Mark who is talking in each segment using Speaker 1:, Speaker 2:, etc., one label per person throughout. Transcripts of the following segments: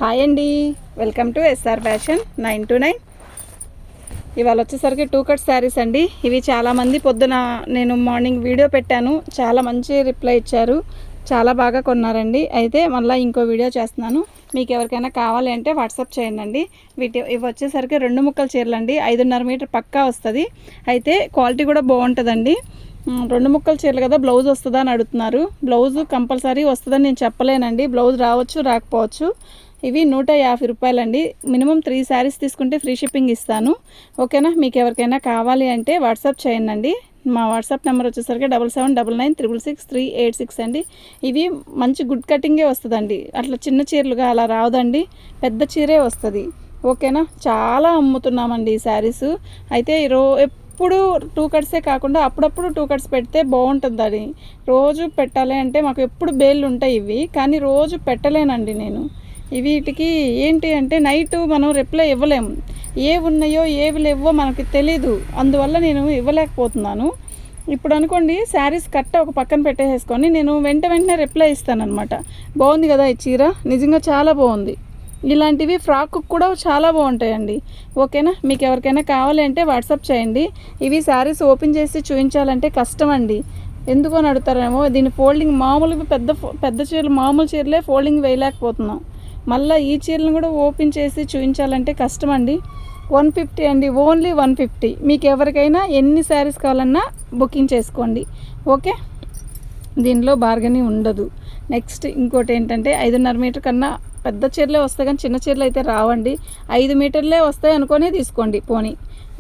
Speaker 1: Hi అండి, welcome to SR fashion 929. ఇవాళ వచ్చేసరికి 2 కట్ శారీస్ అండి. ఇవి చాలామంది పొద్దున నేను మార్నింగ్ వీడియో పెట్టాను, చాలా మంచి రిప్లై ఇచ్చారు, చాలా బాగా కొన్నారండి. అయితే మళ్ళీ ఇంకో వీడియో చేస్తున్నాను. మీకు ఎవరికైనా కావాలి అంటే వాట్సాప్ చేయండి. ఇవి వచ్చేసరికి 2 ముక్కల చీరలు అండి. 5.5 మీటర్ పక్కా వస్తుంది. అయితే క్వాలిటీ కూడా బాగుంటుందండి. 2 ముక్కల చీరలు కదా, బ్లౌజ్ వస్తుందా అని అడుగుతున్నారు. బ్లౌజ్ కంపల్సరీ వస్తుందని నేను చెప్పలేనండి. బ్లౌజ్ రావచ్చు, రాకపోవచ్చు. ఇవి 150 రూపాయలండి. మినిమం 3 శారీస్ తీసుకుంటే ఫ్రీ షిప్పింగ్ ఇస్తాను. ఓకేనా? మీకు ఎవరికైనా కావాలి అంటే వాట్సాప్ చేయండి. మా వాట్సాప్ నెంబర్ వచ్చేసరికి 7799666386 అండి. ఇవి మంచి గుడ్ కటింగే వస్తుందండి. అట్లా చిన్న చీరలుగా అలా రావదండి, పెద్ద చీరే వస్తుంది. ఓకేనా? చాలా అమ్ముతున్నామండి ఈ శారీస్. అయితే ఎప్పుడు 2 కట్సే కాకుండా అప్పుడప్పుడు 2 కట్స్ పెడితే బాగుంటుందని. రోజు పెట్టాలి అంటే మాకు ఎప్పుడు బేళ్ళు ఉంటాయి ఇవి, కానీ రోజు పెట్టలేనండి నేను. వీటికి ఏంటి అంటే నైట్ మనం రిప్లై ఇవ్వలేము. ఏవి ఉన్నాయో ఏవి లేవో మనకి తెలీదు, అందువల్ల నేను ఇవ్వలేకపోతున్నాను. ఇప్పుడు అనుకోండి, శారీస్ కట్ట ఒక పక్కన పెట్టేసుకొని నేను వెంటనే రిప్లై ఇస్తానన్నమాట. బాగుంది కదా ఈ చీర, నిజంగా చాలా బాగుంది. ఇలాంటివి ఫ్రాక్ కూడా చాలా బాగుంటాయండి. ఓకేనా? మీకు ఎవరికైనా కావాలి అంటే వాట్సాప్ చేయండి. ఇవి శారీస్ ఓపెన్ చేసి చూపించాలంటే కష్టం అండి. ఎందుకో అని అడుగుతారేమో. దీని ఫోల్డింగ్ మామూలుగా పెద్ద చీరలు, మామూలు చీరలే ఫోల్డింగ్ వేయలేకపోతున్నాం. మళ్ళీ ఈ చీరలను కూడా ఓపెన్ చేసి చూపించాలంటే కష్టం అండి. 150 అండి, ఓన్లీ 150. మీకు ఎవరికైనా ఎన్ని శారీస్ కావాలన్నా బుకింగ్ చేసుకోండి. ఓకే? దీనిలో బార్గెనింగ్ ఉండదు. నెక్స్ట్ ఇంకోటి ఏంటంటే 5.5 మీటర్ కన్నా పెద్ద చీరలే వస్తాయి, కానీ చిన్న చీరలు అయితే రావండి. 5 మీటర్లే వస్తాయి అనుకొని తీసుకోండి పోనీ.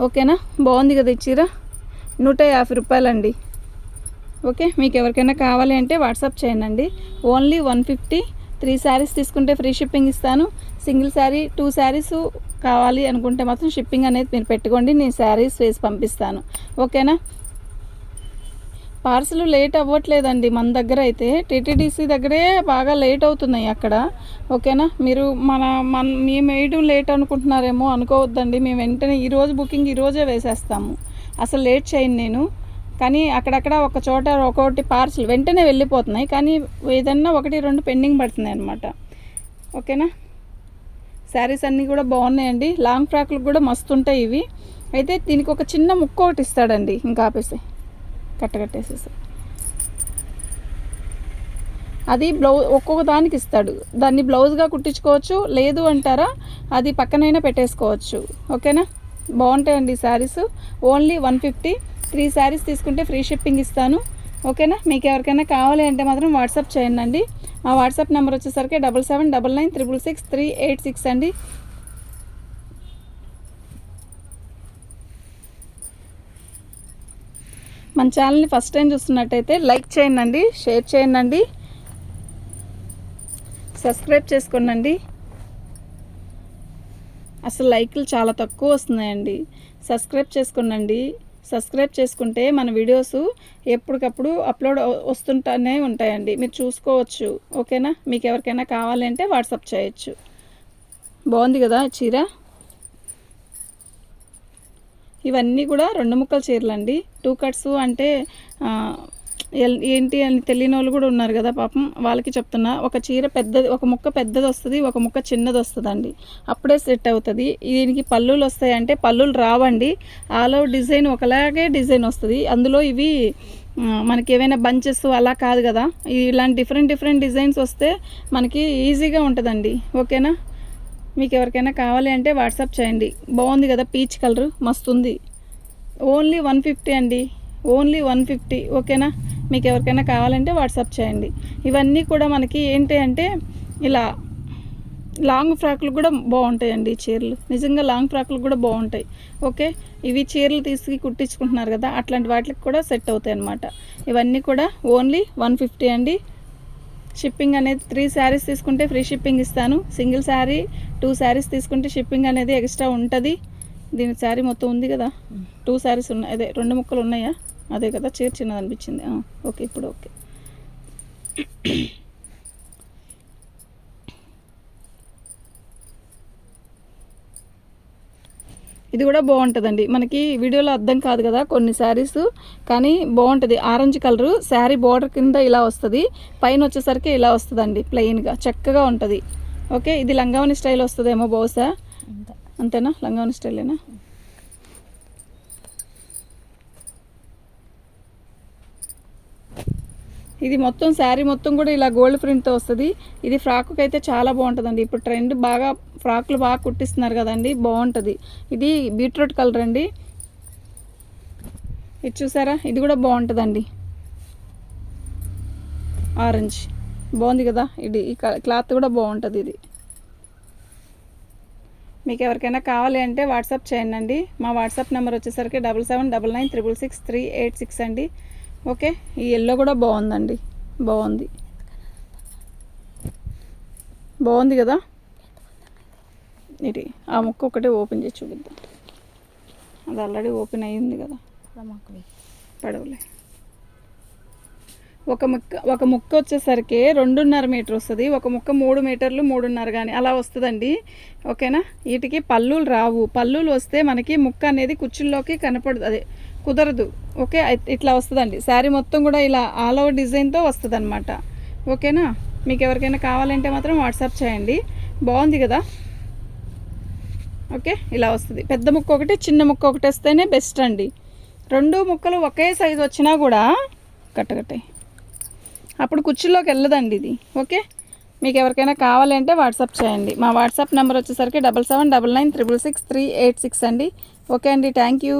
Speaker 1: ఓకేనా? బాగుంది కదా ఈ చీర, 150 రూపాయలండి. ఓకే? మీకు ఎవరికైనా కావాలి అంటే వాట్సాప్ చేయండి. ఓన్లీ 150. 3 శారీస్ తీసుకుంటే ఫ్రీ షిప్పింగ్ ఇస్తాను. సింగిల్ శారీ 2 శారీస్ కావాలి అనుకుంటే మాత్రం షిప్పింగ్ అనేది మీరు పెట్టుకోండి, నేను శారీస్ వేసి పంపిస్తాను. ఓకేనా? పార్సల్ లేట్ అవ్వట్లేదండి మన దగ్గర. అయితే టీటీడీసీ దగ్గరే బాగా లేట్ అవుతున్నాయి అక్కడ. ఓకేనా? మీరు మేము వేయడం లేట్ అనుకుంటున్నారేమో, అనుకోవద్దండి. మేము వెంటనే ఈరోజు బుకింగ్ ఈరోజే వేసేస్తాము, అసలు లేట్ చేయను నేను. కానీ అక్కడక్కడ ఒక చోట ఒక్కొక్కటి పార్సల్ వెంటనే వెళ్ళిపోతున్నాయి, కానీ ఏదన్నా 1-2 పెండింగ్ పడుతున్నాయి అన్నమాట. ఓకేనా? శారీస్ అన్నీ కూడా బాగున్నాయండి. లాంగ్ ఫ్రాక్లకు కూడా మస్తు ఉంటాయి ఇవి. అయితే దీనికి ఒక చిన్న ముక్క ఒకటి ఇస్తాడండి, ఇంకా ఆపేసి కట్టేసేసి అది బ్లౌజ్ ఒక్కొక్క దానికి ఇస్తాడు. దాన్ని బ్లౌజ్గా కుట్టించుకోవచ్చు, లేదు అంటారా అది పక్కనైనా పెట్టేసుకోవచ్చు. ఓకేనా? బాగుంటాయండి శారీస్. ఓన్లీ 150. 3 శారీస్ తీసుకుంటే ఫ్రీ షిప్పింగ్ ఇస్తాను. ఓకేనా? మీకు ఎవరికైనా కావాలి అంటే మాత్రం వాట్సాప్ చేయండి. మా వాట్సాప్ నెంబర్ వచ్చేసరికి 7799666386 అండి. మన ఛానల్ని ఫస్ట్ టైం చూస్తున్నట్టయితే లైక్ చేయండి, షేర్ చేయండి, సబ్స్క్రైబ్ చేసుకోండి. అసలు లైక్లు చాలా తక్కువ వస్తున్నాయండి. సబ్స్క్రైబ్ చేసుకోండి. సబ్స్క్రైబ్ చేసుకుంటే మన వీడియోస్ ఎప్పటికప్పుడు అప్లోడ్ వస్తుంటూనే ఉంటాయండి, మీరు చూసుకోవచ్చు. ఓకేనా? మీకు ఎవరికైనా కావాలి అంటే వాట్సాప్ చేయొచ్చు. బాగుంది కదా చీర. ఇవన్నీ కూడా 2 ముక్కల చీరలండి. 2 కట్స్ అంటే ఏంటి అని తెలియని వాళ్ళు కూడా ఉన్నారు కదా పాపం, వాళ్ళకి చెప్తున్నా. ఒక చీర పెద్దది, ఒక ముక్క పెద్దది వస్తుంది, ఒక ముక్క చిన్నది వస్తుందండి, అప్పుడే సెట్ అవుతుంది. దీనికి పళ్ళులు వస్తాయంటే పళ్ళులు రావండి. ఆల్ ఓవర్ డిజైన్ ఒకలాగే డిజైన్ వస్తుంది. అందులో ఇవి మనకి ఏవైనా బంచెస్ అలా కాదు కదా, ఇలాంటి డిఫరెంట్ డిజైన్స్ వస్తే మనకి ఈజీగా ఉంటుందండి. ఓకేనా? మీకు ఎవరికైనా కావాలి అంటే వాట్సాప్ చేయండి. బాగుంది కదా పీచ్ కలర్, మస్తుంది. ఓన్లీ 150 అండి, ఓన్లీ 150. ఓకేనా? మీకు ఎవరికైనా కావాలంటే వాట్సాప్ చేయండి. ఇవన్నీ కూడా మనకి ఏంటి అంటే ఇలా లాంగ్ ఫ్రాక్లు కూడా బాగుంటాయండి ఈ చీరలు. నిజంగా లాంగ్ ఫ్రాక్లు కూడా బాగుంటాయి. ఓకే? ఇవి చీరలు తీసుకు కుట్టించుకుంటున్నారు కదా, అట్లాంటి వాటికి కూడా సెట్ అవుతాయి అన్నమాట. ఇవన్నీ కూడా ఓన్లీ 150 అండి. షిప్పింగ్ అనేది 3 శారీస్ తీసుకుంటే ఫ్రీ షిప్పింగ్ ఇస్తాను. సింగిల్ శారీ 2 శారీస్ తీసుకుంటే షిప్పింగ్ అనేది ఎక్స్ట్రా ఉంటుంది. దీని శారీ మొత్తం ఉంది కదా, 2 శారీస్ ఉన్నాయి, అదే 2 ముక్కలు ఉన్నాయా, అదే కదా చీర చిన్నది అనిపించింది. ఓకే, ఇప్పుడు ఓకే. ఇది కూడా బాగుంటుందండి. మనకి వీడియోలో అర్థం కాదు కదా కొన్ని శారీస్, కానీ బాగుంటుంది. ఆరెంజ్ కలరు శారీ బార్డర్ కింద ఇలా వస్తుంది, పైన వచ్చేసరికి ఇలా వస్తుందండి, ప్లెయిన్గా చక్కగా ఉంటుంది. ఓకే, ఇది లంగావని స్టైల్ వస్తుందేమో బహుశా. అంతేనా, లంగావని స్టైలేనా? ఇది మొత్తం శారీ మొత్తం కూడా ఇలా గోల్డ్ ప్రింట్తో వస్తుంది. ఇది ఫ్రాక్కి అయితే చాలా బాగుంటుందండి. ఇప్పుడు ట్రెండ్ బాగా ఫ్రాక్లు బాగా కుట్టిస్తున్నారు కదండి, బాగుంటుంది. ఇది బీట్రూట్ కలర్ అండి. ఇది చూసారా, ఇది కూడా బాగుంటుందండి. ఆరెంజ్ బాగుంది కదా. ఇది ఈ క్లాత్ కూడా బాగుంటుంది. ఇది మీకు ఎవరికైనా కావాలి అంటే వాట్సాప్ చేయండి. మా వాట్సాప్ నెంబర్ వచ్చేసరికి 7799966386 అండి. ఓకే, ఈ ఎల్లో కూడా బాగుందండి, బాగుంది కదా. ఇది ఆ ముక్క ఒకటే ఓపెన్ చేసి చూపిద్దాం. అది ఆల్రెడీ ఓపెన్ అయ్యింది కదా, పడవలే. ఒక ముక్క వచ్చేసరికి 2.5 మీటర్ వస్తుంది. ఒక ముక్క 3 మీటర్లు 3.5 కానీ అలా వస్తుందండి. ఓకేనా, వీటికి పల్లులు రావు. పల్లులు వస్తే మనకి ముక్క అనేది కుచ్చుల్లోకి కనపడదు, అదే కుదరదు. ఓకే, ఇట్లా వస్తుందండి. శారీ మొత్తం కూడా ఇలా ఆల్ ఓవర్ డిజైన్తో వస్తుంది అనమాట. ఓకేనా, మీకు ఎవరికైనా కావాలంటే మాత్రం వాట్సాప్ చేయండి. బాగుంది కదా. ఓకే, ఇలా వస్తుంది. పెద్ద ముక్క ఒకటి, చిన్న ముక్క ఒకటి వస్తేనే బెస్ట్ అండి. 2 ముక్కలు ఒకే సైజు వచ్చినా కూడా కట్టగట్టాయి, అప్పుడు కుర్చీలోకి వెళ్ళదండి ఇది. ఓకే, మీకు ఎవరికైనా కావాలంటే వాట్సాప్ చేయండి. మా వాట్సాప్ నెంబర్ వచ్చేసరికి 7799966386 అండి. ఓకే అండి, థ్యాంక్ యూ.